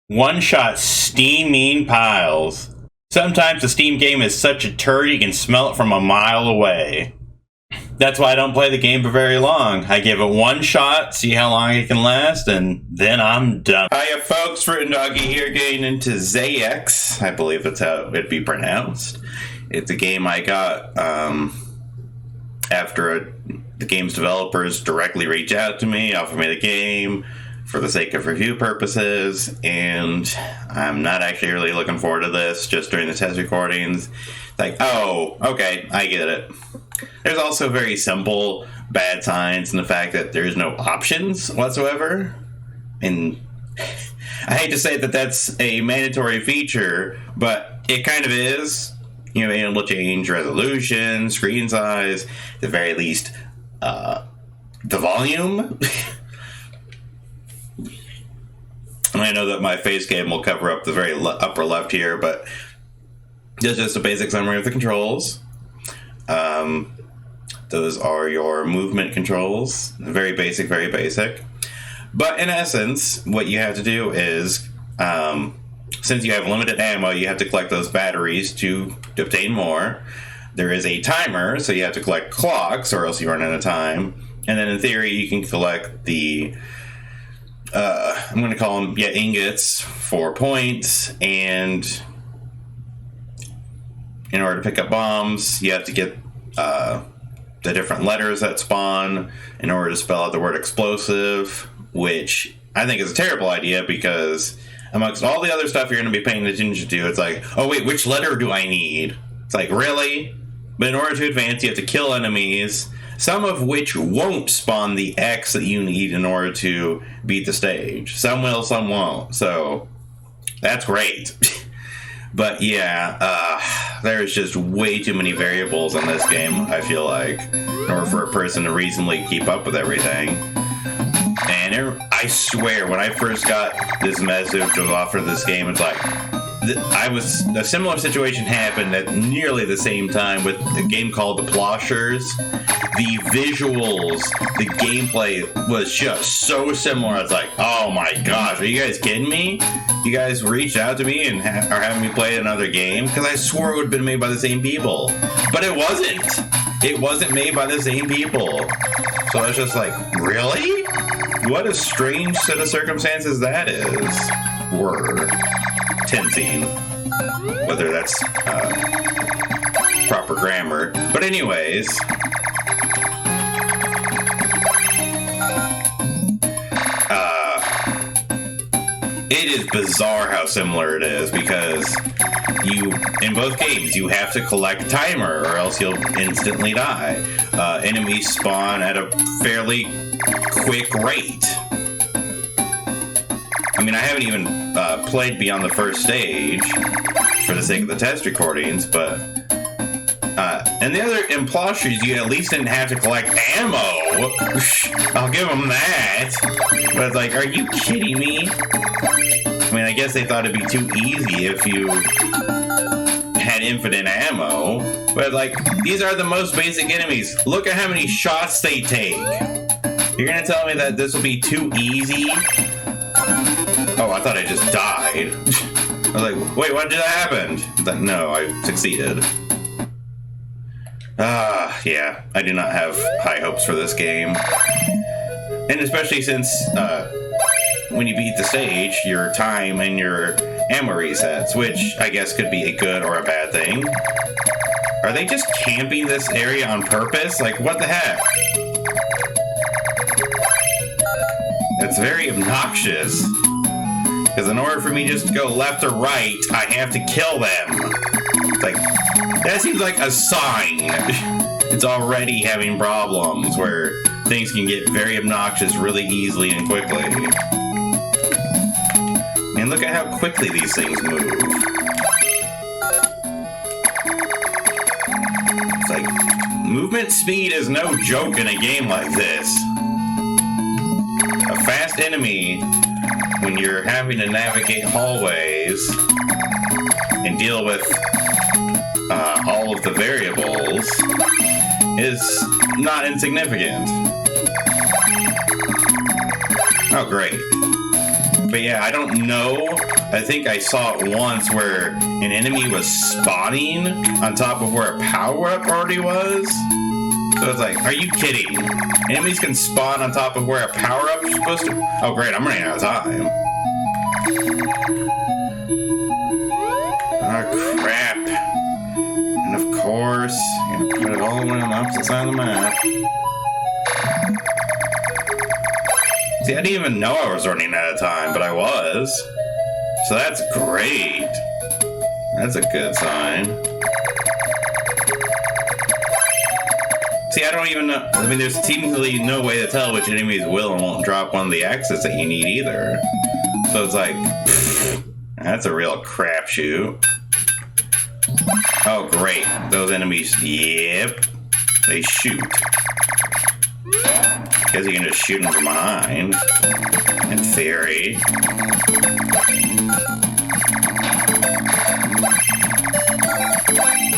One-shot steaming piles. Sometimes the Steam game is such a turd you can smell it from a mile away. That's why I don't play the game for very long. I give it one shot, see how long it can last, and then I'm done. Hiya folks, Fruit and Doggy here, getting into XEYYEX. I believe that's how it'd be pronounced. It's a game I got after the game's developers directly reached out to me, offered me the game for the sake of review purposes, and I'm not actually really looking forward to this. Just during the test recordings, like, oh, okay, I get it. There's also very simple bad signs in the fact that there's no options whatsoever. And I hate to say that that's a mandatory feature, but it kind of is. You know, being able to change resolution, screen size, at the very least, the volume. And I know that my face cam will cover up the very upper left here, but that's just a basic summary of the controls. Those are your movement controls. Very basic, very basic. But in essence, what you have to do is, since you have limited ammo, you have to collect those batteries to obtain more. There is a timer, so you have to collect clocks or else you run out of time. And then in theory, you can collect the I'm going to call them, ingots for points, and in order to pick up bombs, you have to get the different letters that spawn in order to spell out the word explosive, which I think is a terrible idea because amongst all the other stuff you're going to be paying attention to, it's like, oh wait, which letter do I need? It's like, really? But in order to advance, you have to kill enemies, some of which won't spawn the X that you need in order to beat the stage. Some will, some won't. So that's great. But yeah, there's just way too many variables in this game, I feel like, in order for a person to reasonably keep up with everything. And I swear, when I first got this message of offer this game, it's like, a similar situation happened at nearly the same time with a game called The Ploshers. The visuals, the gameplay was just so similar. It's like, oh my gosh, are you guys kidding me? You guys reached out to me and are having me play another game? Because I swore it would have been made by the same people. But it wasn't. It wasn't made by the same people. So I was just like, really? What a strange set of circumstances that is. Were. Tinting. Whether that's proper grammar. But anyways, it is bizarre how similar it is because in both games, you have to collect a timer or else you'll instantly die. Enemies spawn at a fairly quick rate. I mean, I haven't even played beyond the first stage for the sake of the test recordings, but and the other imposters, you at least didn't have to collect ammo. I'll give them that. But it's like, are you kidding me? I mean, I guess they thought it'd be too easy if you had infinite ammo. But like, these are the most basic enemies. Look at how many shots they take. You're gonna tell me that this will be too easy? Oh, I thought I just died. I was like, wait, what did that happen? Like, no, I succeeded. Yeah, I do not have high hopes for this game. And especially since, when you beat the stage, your time and your ammo resets, which I guess could be a good or a bad thing. Are they just camping this area on purpose? Like, what the heck? It's very obnoxious. Because in order for me just to go left or right, I have to kill them. It's like, that seems like a sign. It's already having problems where things can get very obnoxious really easily and quickly. And look at how quickly these things move. It's like, movement speed is no joke in a game like this. A fast enemy, when you're having to navigate hallways and deal with all of the variables, is not insignificant. Oh, great. But yeah, I don't know. I think I saw it once where an enemy was spawning on top of where a power-up already was. So it's like, are you kidding? Enemies can spawn on top of where a power-up is supposed to... Oh great, I'm running out of time. Oh crap. And of course, I'm gonna put it all the way on the opposite side of the map. See, I didn't even know I was running out of time, but I was. So that's great. That's a good sign. See, I don't even know. I mean, there's seemingly no way to tell which enemies will and won't drop one of the axes that you need either. So it's like, pfft, that's a real crapshoot. Oh, great. Those enemies, yep, they shoot. Guess you can just shoot them from behind, in theory.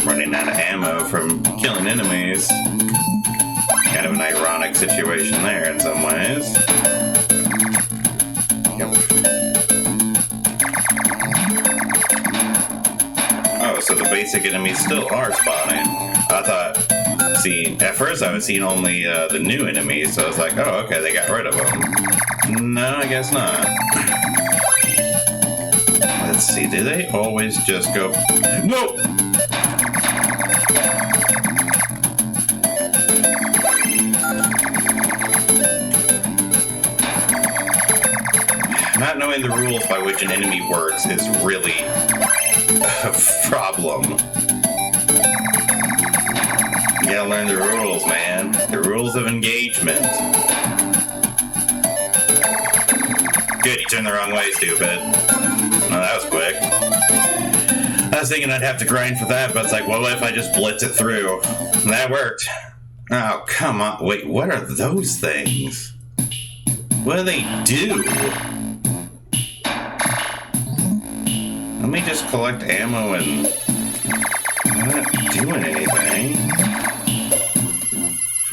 Running out of ammo from killing enemies. Kind of an ironic situation there in some ways. Yep. Oh, so the basic enemies still are spawning. I thought... See, at first I was seeing only the new enemies, so I was like, oh, okay, they got rid of them. No, I guess not. Let's see, do they always just go... Nope! Not knowing the rules by which an enemy works is really a problem. You gotta learn the rules, man. The rules of engagement. Good, you turned the wrong way, stupid. Oh, that was quick. I was thinking I'd have to grind for that, but it's like, well, what if I just blitz it through? And that worked. Oh, come on. Wait, what are those things? What do they do? Let me just collect ammo and... I'm not doing anything.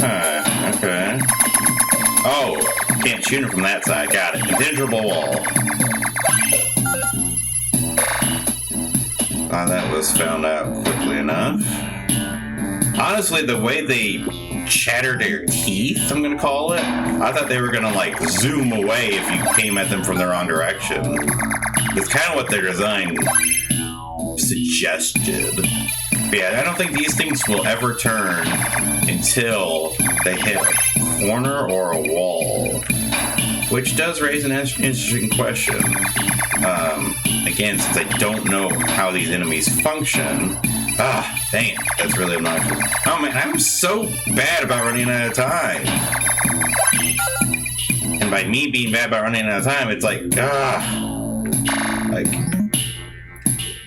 Huh, okay. Oh, can't shoot him from that side. Got it. Impenetrable wall. That was found out quickly enough. Honestly, the way they chatter their teeth, I'm gonna call it, I thought they were gonna, like, zoom away if you came at them from the wrong direction. It's kind of what their design suggested. But yeah, I don't think these things will ever turn until they hit a corner or a wall. Which does raise an interesting question. Again, since I don't know how these enemies function. Ah, dang it. That's really obnoxious. Oh man, I'm so bad about running out of time. And by me being bad about running out of time, it's like, like,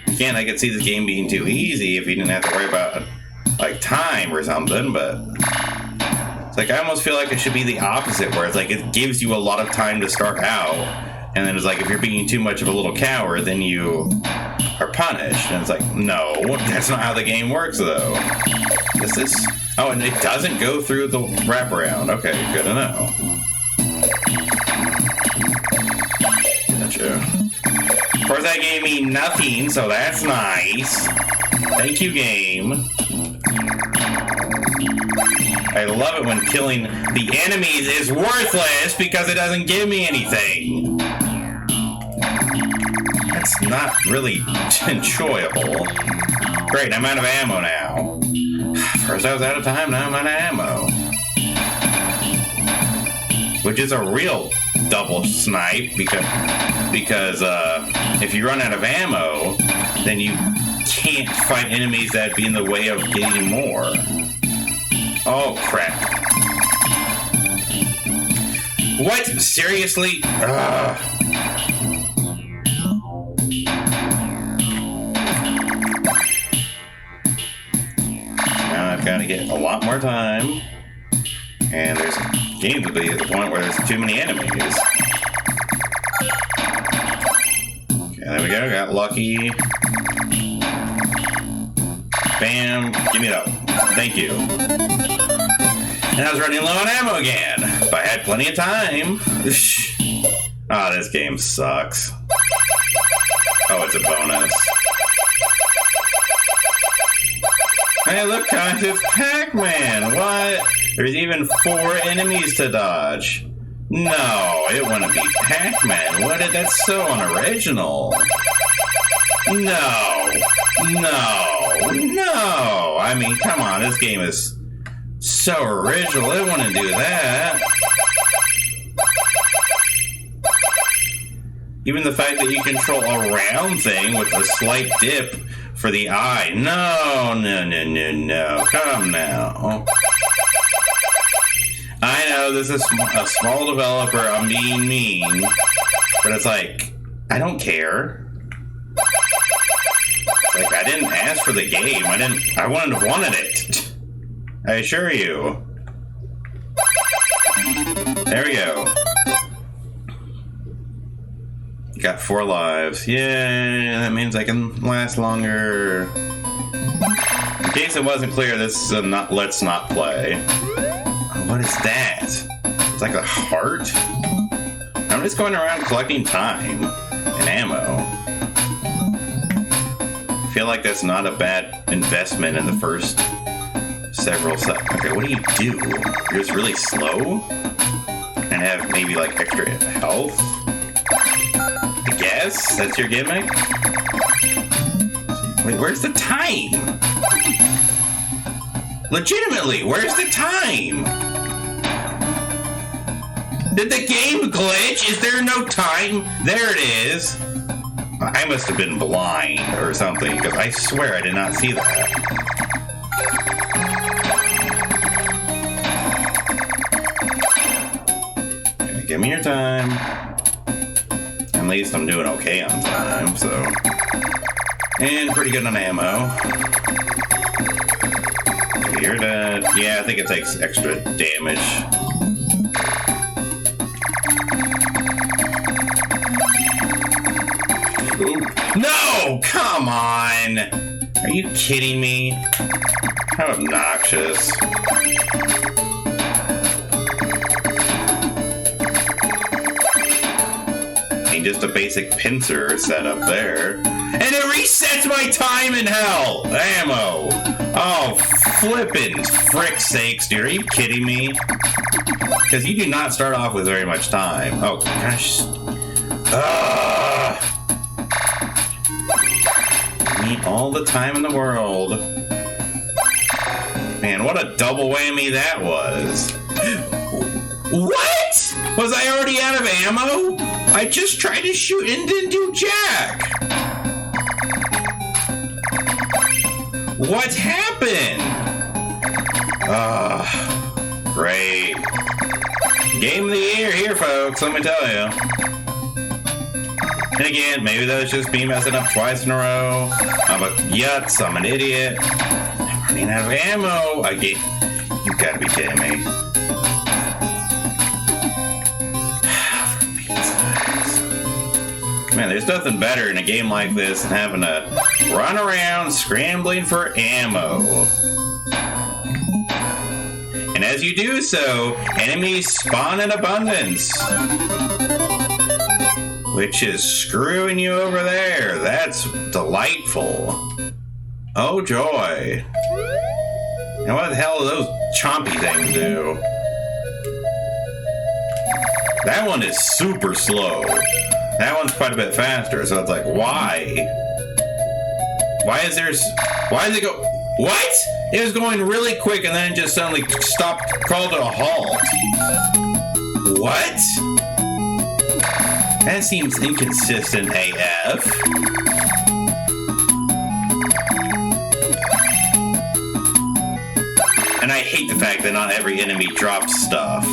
again, I could see this game being too easy if you didn't have to worry about, like, time or something, but it's like, I almost feel like it should be the opposite, where it's like, it gives you a lot of time to start out, and then it's like, if you're being too much of a little coward, then you are punished. And it's like, no, that's not how the game works, though. This is... Oh, and it doesn't go through the wraparound. Okay, good to know. Gotcha. Of course, that gave me nothing, so that's nice. Thank you, game. I love it when killing the enemies is worthless because it doesn't give me anything. That's not really enjoyable. Great, I'm out of ammo now. First I was out of time, now I'm out of ammo. Which is a real double snipe because if you run out of ammo, then you can't fight enemies that'd be in the way of getting more. Oh crap. What? Seriously? Ugh. Now I've got to get a lot more time. And there's games to be at the point where there's too many enemies. Okay, there we go. Got lucky. Bam. Give me it up. Thank you. And I was running low on ammo again. But I had plenty of time. Oh, Ah, this game sucks. Oh, it's a bonus. Hey, look, guys, it's Pac-Man! What? There's even 4 enemies to dodge. No, it wouldn't be Pac-Man, would it? That's so unoriginal. No. I mean, come on, this game is so original. It wouldn't do that. Even the fact that you control a round thing with a slight dip for the eye. No. Come now. I know this is a small developer. I'm being mean. But it's like, I don't care. Like, I didn't ask for the game. I wouldn't have wanted it. I assure you. There we go. Got 4 lives. Yay, that means I can last longer. In case it wasn't clear, this is a let's not play. What is that? It's like a heart? I'm just going around collecting time and ammo. I feel like that's not a bad investment in the first several seconds. Okay, what do? You're just really slow? And have maybe like extra health? I guess? That's your gimmick? Wait, where's the time? Legitimately, where's the time? Did the game glitch? Is there no time? There it is. I must have been blind or something, because I swear I did not see that. Okay, give me your time. At least I'm doing okay on time, so. And pretty good on ammo. Okay, you're dead. Yeah, I think it takes extra damage. No! Come on! Are you kidding me? How obnoxious. And just a basic pincer set up there. And it resets my time in hell! Ammo! Oh, flippin' frick sakes, dude. Are you kidding me? Because you do not start off with very much time. Oh, gosh. All the time in the world. Man, what a double whammy that was. What? Was I already out of ammo? I just tried to shoot and didn't do jack. What happened? Great. Game of the year here, folks, let me tell you. And again, maybe that was just me messing up twice in a row. I'm a yutz, I'm an idiot. I'm running out of ammo. You gotta be kidding me. Man, there's nothing better in a game like this than having to run around scrambling for ammo. And as you do so, enemies spawn in abundance. Which is screwing you over there. That's delightful. Oh, joy. And what the hell do those chompy things do? That one is super slow. That one's quite a bit faster, so it's like, why? Why is it go... What? It was going really quick and then just suddenly stopped, called to a halt. What? That seems inconsistent AF. And I hate the fact that not every enemy drops stuff.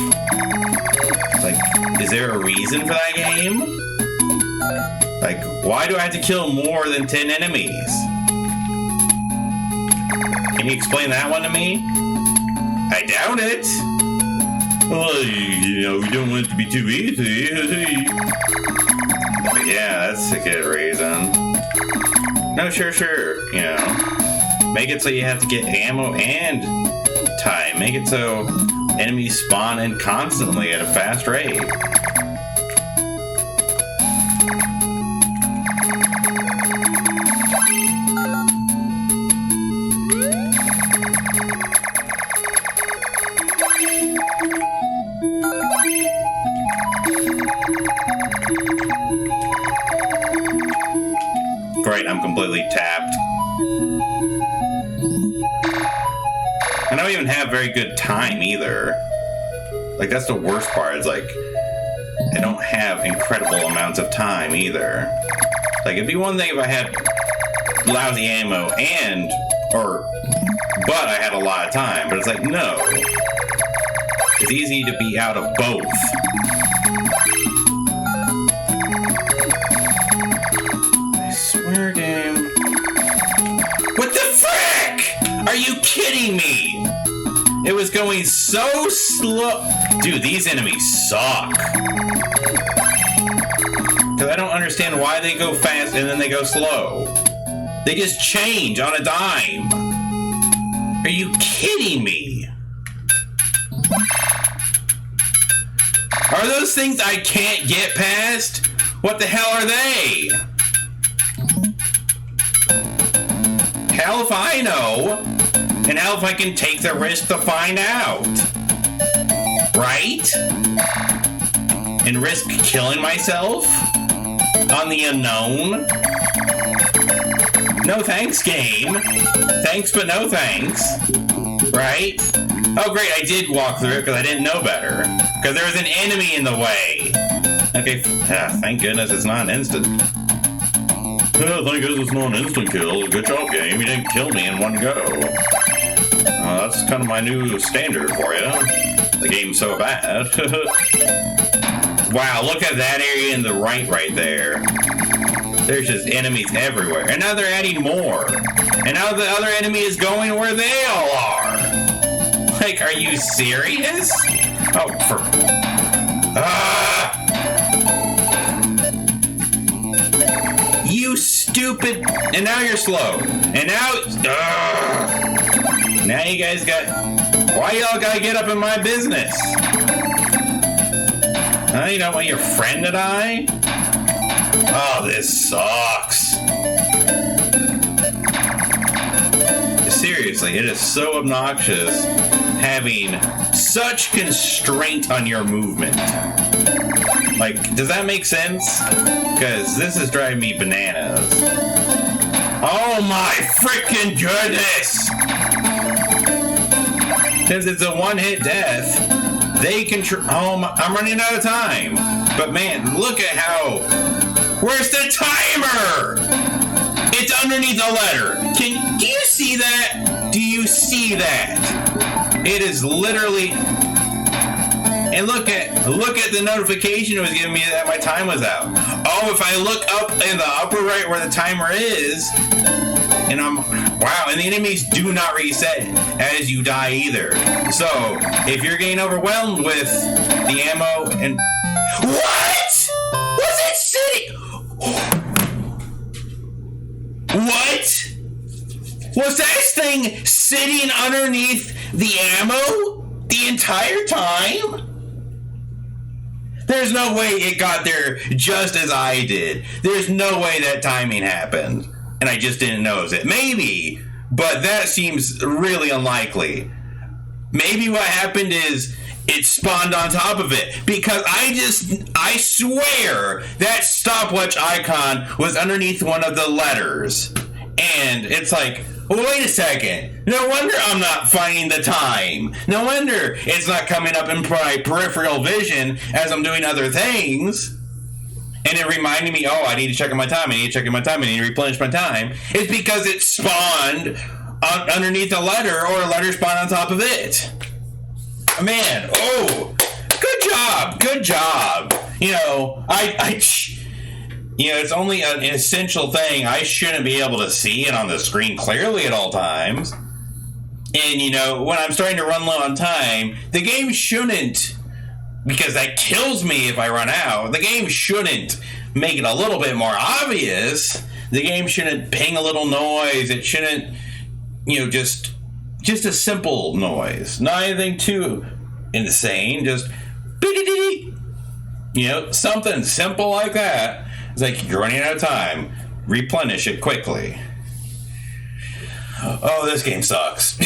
Like, is there a reason for that game? Like, why do I have to kill more than 10 enemies? Can you explain that one to me? I doubt it. Well, you know, we don't want it to be too easy. But yeah, that's a good reason. No, sure. You know, make it so you have to get ammo and time. Make it so enemies spawn in constantly at a fast rate. Great, I'm completely tapped. I don't even have very good time either. Like, that's the worst part. It's like, I don't have incredible amounts of time either. Like, it'd be one thing if I had lousy ammo but I had a lot of time. But it's like, no. It's easy to be out of both. I swear, game. What the frick? Are you kidding me? It was going so slow. Dude, these enemies suck. Because I don't understand why they go fast and then they go slow. They just change on a dime. Are you kidding me? Are those things I can't get past? What the hell are they? Hell if I know. And hell if I can take the risk to find out. Right? And risk killing myself? On the unknown? No thanks, game. Thanks, but no thanks. Right? Oh, great, I did walk through it because I didn't know better. Because there was an enemy in the way. Okay, thank goodness it's not an instant. Thank goodness it's not an instant kill. Good job, game. You didn't kill me in one go. That's kind of my new standard for you. The game's so bad. Wow, look at that area in the right there. There's just enemies everywhere. And now they're adding more. And now the other enemy is going where they all are. Like, are you serious? Oh, for... You stupid... And now you're slow. And now... Now you guys got... Why y'all gotta get up in my business? Huh? You don't want your friend to die? Oh, this sucks. Seriously, it is so obnoxious having such constraint on your movement. Like, does that make sense? Because this is driving me bananas. Oh my freaking goodness! Since it's a one-hit death, they control... Oh, I'm running out of time. But man, look at how... Where's the timer? It's underneath the letter. Do you see that? Do you see that? It is literally... And look at the notification it was giving me that my time was out. Oh, if I look up in the upper right where the timer is, and wow, and the enemies do not reset as you die either. So, if you're getting overwhelmed with the ammo and... What? Was it sitting... What? Was that thing sitting underneath the ammo the entire time? There's no way it got there just as I did. There's no way that timing happened. And I just didn't notice it. Maybe, but that seems really unlikely. Maybe what happened is it spawned on top of it. Because I swear that stopwatch icon was underneath one of the letters. And it's like, well, wait a second. No wonder I'm not finding the time. No wonder it's not coming up in my peripheral vision as I'm doing other things. And it reminded me, oh, I need to check on my time. I need to check on my time. I need to replenish my time. It's because it spawned underneath a letter, or a letter spawned on top of it. Man, oh, good job. Good job. You know, it's only an essential thing. I shouldn't be able to see it on the screen clearly at all times. And, you know, when I'm starting to run low on time, the game shouldn't, because that kills me if I run out, the game shouldn't make it a little bit more obvious. The game shouldn't ping a little noise. It shouldn't, you know, just a simple noise. Not anything too insane. Just, you know, something simple like that. It's like, you're running out of time. Replenish it quickly. Oh, this game sucks.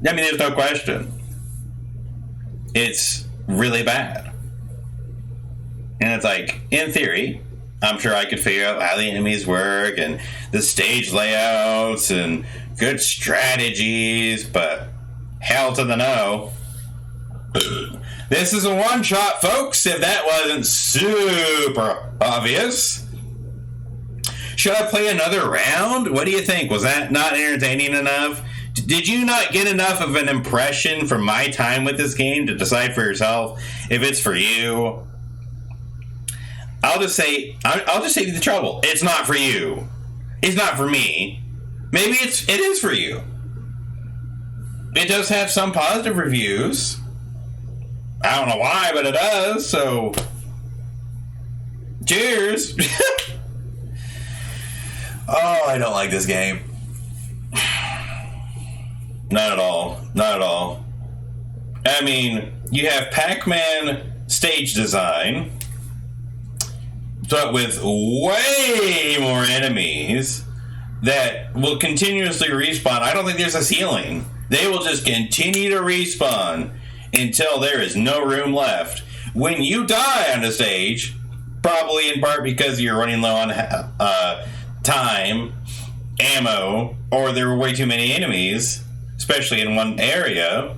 I mean, there's no question. It's really bad. And it's like, in theory, I'm sure I could figure out how the enemies work and the stage layouts and good strategies, but hell to the no. This is a one-shot, folks, if that wasn't super obvious. Should I play another round? What do you think? Was that not entertaining enough? Did you not get enough of an impression from my time with this game to decide for yourself if it's for you? I'll just say the trouble. It's not for you. It's not for me. Maybe it is for you. It does have some positive reviews. I don't know why, but it does, so cheers. Oh, I don't like this game. Not at all. Not at all. I mean, you have Pac-Man stage design, but with way more enemies that will continuously respawn. I don't think there's a ceiling. They will just continue to respawn until there is no room left. When you die on the stage, probably in part because you're running low on time, ammo, or there were way too many enemies, especially in one area,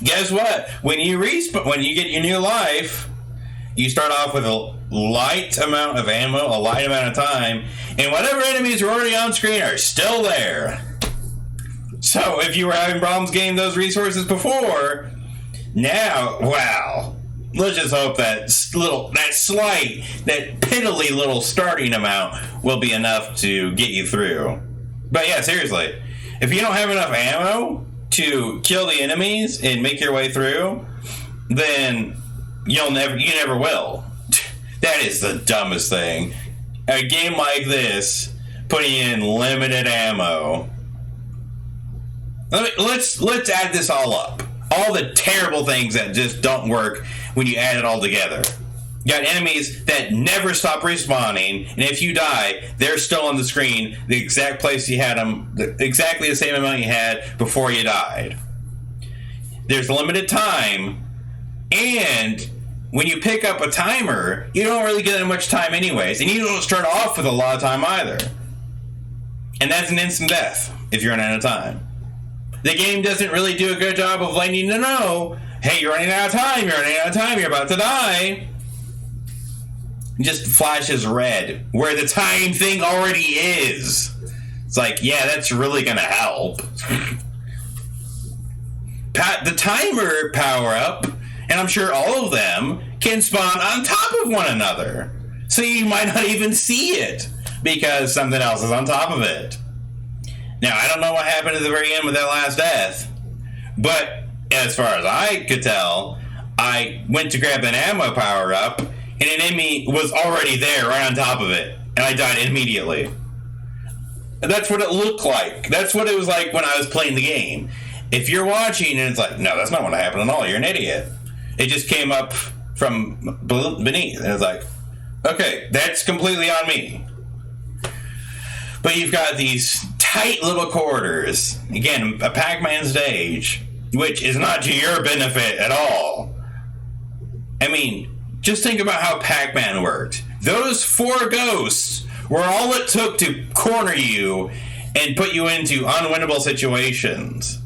guess what? When you get your new life, you start off with a light amount of ammo, a light amount of time, and whatever enemies are already on screen are still there. So if you were having problems getting those resources before, now, wow. Let's just hope that piddly little starting amount will be enough to get you through. But yeah, seriously, if you don't have enough ammo to kill the enemies and make your way through, then you never will. That is the dumbest thing. A game like this, putting in limited ammo. Let's add this all up. All the terrible things that just don't work when you add it all together. You got enemies that never stop respawning, and if you die, they're still on the screen, the exact place you had them, exactly the same amount you had before you died. There's limited time, and when you pick up a timer, you don't really get that much time anyways, and you don't start off with a lot of time either. And that's an instant death if you're running out of time. The game doesn't really do a good job of letting you know, hey, you're running out of time, you're about to die. It just flashes red, where the time thing already is. It's like, yeah, that's really gonna help. The timer power-up, and I'm sure all of them, can spawn on top of one another. So you might not even see it, because something else is on top of it. Now, I don't know what happened at the very end with that last death, but as far as I could tell, I went to grab an ammo power-up, and an enemy was already there right on top of it, and I died immediately. And that's what it looked like. That's what it was like when I was playing the game. If you're watching and it's like, no, that's not what happened at all, you're an idiot. It just came up from beneath, and it's like, okay, that's completely on me. But you've got these tight little quarters. Again, a Pac-Man stage, which is not to your benefit at all. I mean, just think about how Pac-Man worked. Those 4 ghosts were all it took to corner you and put you into unwinnable situations.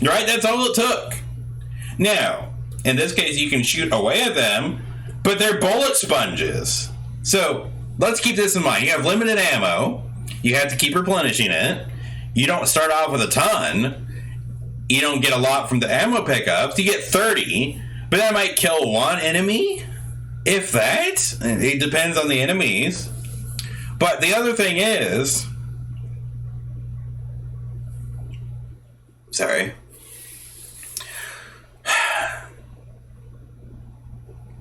Right? That's all it took. Now, in this case, you can shoot away at them, but they're bullet sponges. So, let's keep this in mind. You have limited ammo. You have to keep replenishing it. You don't start off with a ton. You don't get a lot from the ammo pickups. You get 30, but that might kill one enemy, if that. It depends on the enemies. But the other thing is... Sorry.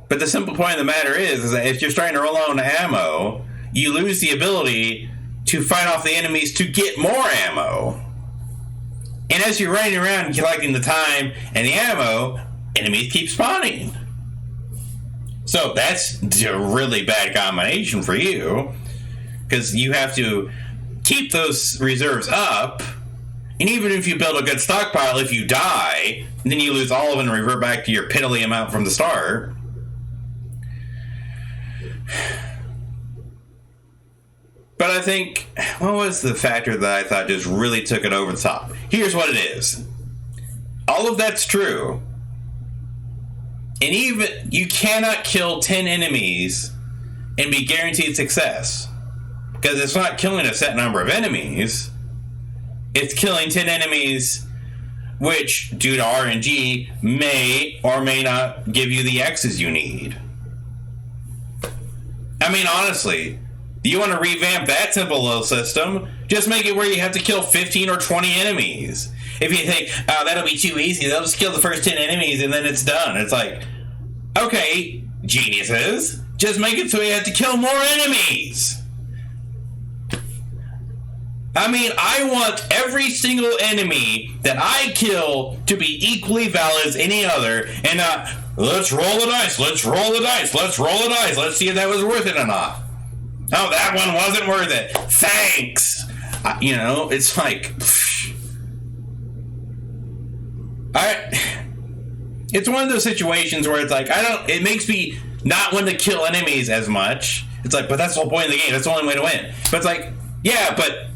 But the simple point of the matter is that if you're starting to roll out on ammo, you lose the ability to fight off the enemies to get more ammo. And as you're running around collecting the time and the ammo, enemies keep spawning. So that's a really bad combination for you, because you have to keep those reserves up, and even if you build a good stockpile, if you die, then you lose all of it and revert back to your piddly amount from the start. But I think, what was the factor that I thought just really took it over the top? Here's what it is. All of that's true. And even, you cannot kill 10 enemies and be guaranteed success. Because it's not killing a set number of enemies. It's killing 10 enemies, which, due to RNG, may or may not give you the X's you need. I mean, honestly, you want to revamp that simple little system, just make it where you have to kill 15 or 20 enemies. If you think, oh, that'll be too easy, they'll just kill the first 10 enemies and then it's done. It's like, okay, geniuses, just make it so you have to kill more enemies. I mean, I want every single enemy that I kill to be equally valid as any other, and not, let's roll the dice, let's roll the dice, let's roll the dice, let's see if that was worth it or not. Oh, that one wasn't worth it. Thanks. You know, it's like, it's one of those situations where it's like, it makes me not want to kill enemies as much. It's like, but that's the whole point of the game. That's the only way to win. But it's like, yeah, but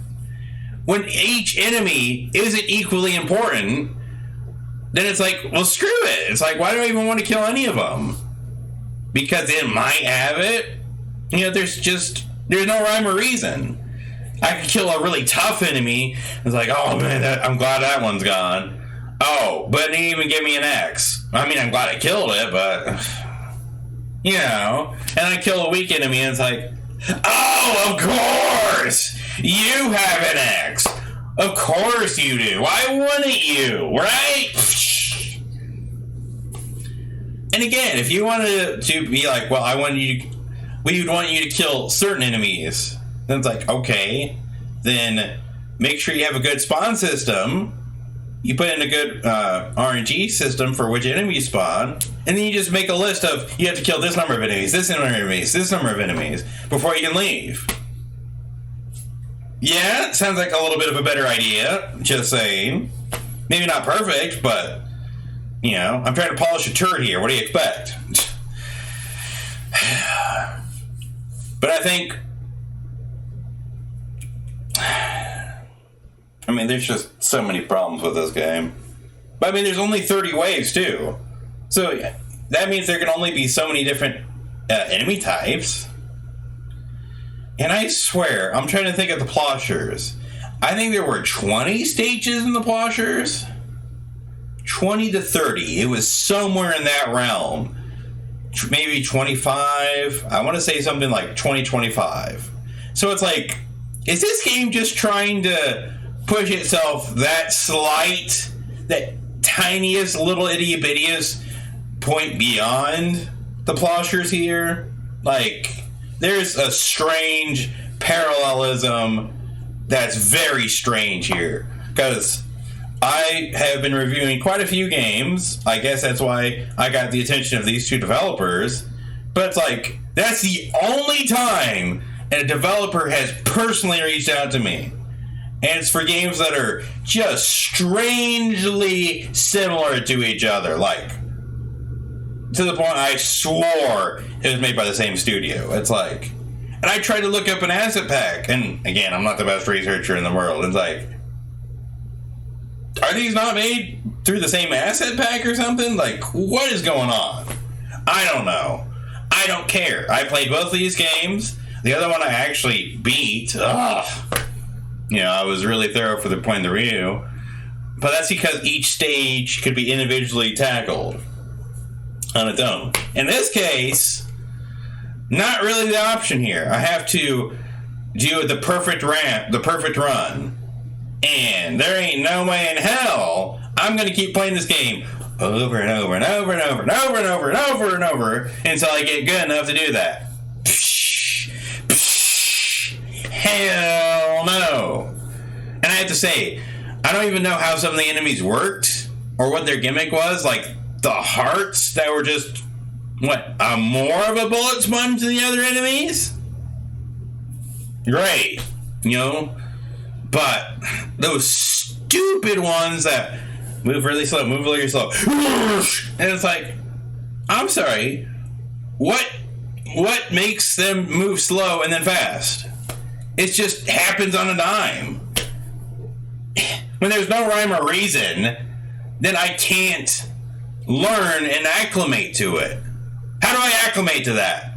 when each enemy isn't equally important, then it's like, well, screw it. It's like, why do I even want to kill any of them? Because it might have it. You know, there's no rhyme or reason. I could kill a really tough enemy. It's like, oh man, I'm glad that one's gone. Oh, but it didn't even give me an X. I mean, I'm glad I killed it, but, you know. And I kill a weak enemy and it's like, oh, of course! You have an X. Of course you do. Why wouldn't you? Right? And again, if you wanted to be like, well, we would want you to kill certain enemies. Then it's like, okay, then make sure you have a good spawn system. You put in a good RNG system for which enemies spawn, and then you just make a list of, you have to kill this number of enemies, this number of enemies, this number of enemies, before you can leave. Yeah, sounds like a little bit of a better idea, just saying. Maybe not perfect, but, you know, I'm trying to polish a turd here. What do you expect? But I think, I mean, there's just so many problems with this game. But I mean, there's only 30 waves, too. So that means there can only be so many different enemy types. And I swear, I'm trying to think of the ploshers. I think there were 20 stages in the ploshers. 20 to 30. It was somewhere in that realm. Maybe 25. I want to say something like 20-25. So it's like, is this game just trying to push itself that tiniest little itty-bittiest point beyond the ploshers here? Like, there's a strange parallelism that's very strange here. Because I have been reviewing quite a few games. I guess that's why I got the attention of these two developers. But it's like, that's the only time a developer has personally reached out to me. And it's for games that are just strangely similar to each other. Like, to the point I swore it was made by the same studio. It's like, and I tried to look up an asset pack. And again, I'm not the best researcher in the world. It's like, are these not made through the same asset pack or something? Like, what is going on? I don't know. I don't care. I played both of these games. The other one I actually beat. Ugh. You know, I was really thorough for the point of the review. But that's because each stage could be individually tackled on its own. In this case, not really the option here. I have to do the perfect ramp, the perfect run. And there ain't no way in hell I'm going to keep playing this game over and over and over and over and over and over and over and over until I get good enough to do that. Hell no. And I have to say, I don't even know how some of the enemies worked or what their gimmick was. Like the hearts that were just, more of a bullet sponge than the other enemies? Great. You know? But those stupid ones that move really slow, move really slow. And it's like, I'm sorry, what makes them move slow and then fast? It just happens on a dime. When there's no rhyme or reason, then I can't learn and acclimate to it. How do I acclimate to that?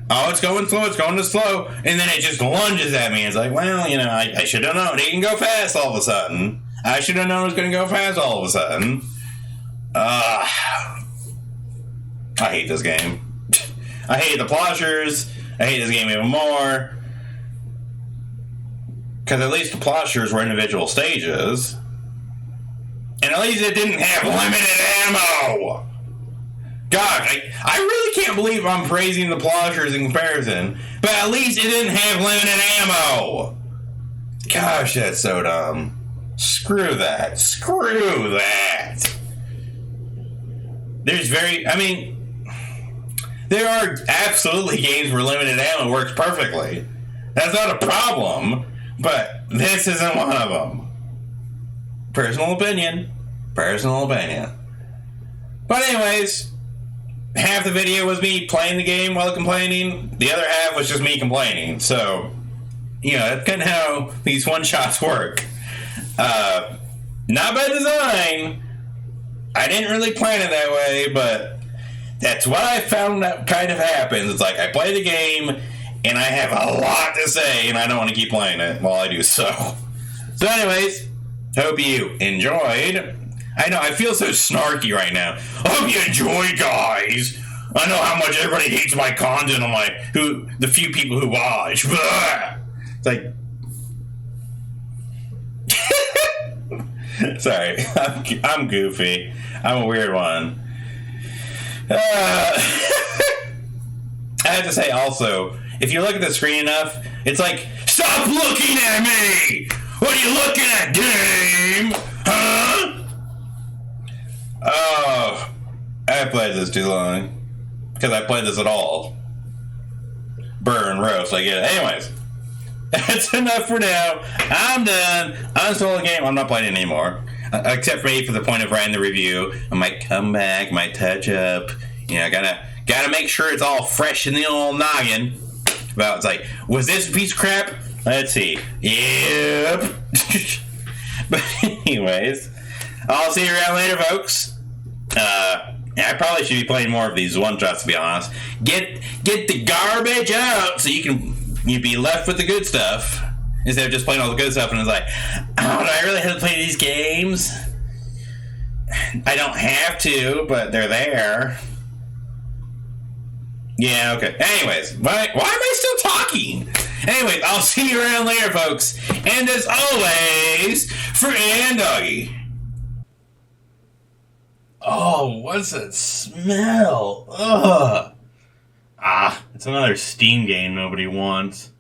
Oh, it's going slow, it's going slow. And then it just lunges at me. It's like, well, you know, I should have known. It can go fast all of a sudden. I should have known it was going to go fast all of a sudden. I hate this game. I hate the ploshers. I hate this game even more. Because at least the ploshers were individual stages. And at least it didn't have limited ammo. God, I really can't believe I'm praising the ploshers in comparison. But at least it didn't have limited ammo. Gosh, that's so dumb. Screw that. Screw that. There are absolutely games where limited ammo works perfectly. That's not a problem. But this isn't one of them. Personal opinion. Personal opinion. But anyways, half the video was me playing the game while complaining. The other half was just me complaining. So, you know, that's kind of how these one-shots work. Not by design. I didn't really plan it that way, but that's what I found that kind of happens. It's like I play the game, and I have a lot to say, and I don't want to keep playing it while I do so. So anyways, hope you enjoyed. I know, I feel so snarky right now. Hope you enjoyed, guys. I know how much everybody hates my content on the few people who watch. Blah. It's like... Sorry, I'm goofy. I'm a weird one. I have to say also, if you look at the screen enough, it's like, stop looking at me! What are you looking at, game? Huh? Oh, I played this too long. Because I played this at all. Burn, roast, I get it. Anyways, that's enough for now. I'm done. Uninstall the game. I'm not playing it anymore. Except maybe for the point of writing the review. I might come back, might touch up. You know, gotta make sure it's all fresh in the old noggin. About, it's like, was this a piece of crap? Let's see. Yep. But anyways, I'll see you around later, folks. I probably should be playing more of these one-shots, to be honest. Get the garbage out so you'd be left with the good stuff. Instead of just playing all the good stuff and it's like, oh, do I really have to play these games? I don't have to, but they're there. Yeah, okay. Anyways, why am I still talking? Anyways, I'll see you around later, folks. And as always, for and Doggy. Oh, what's that smell? Ugh. It's another Steam game nobody wants.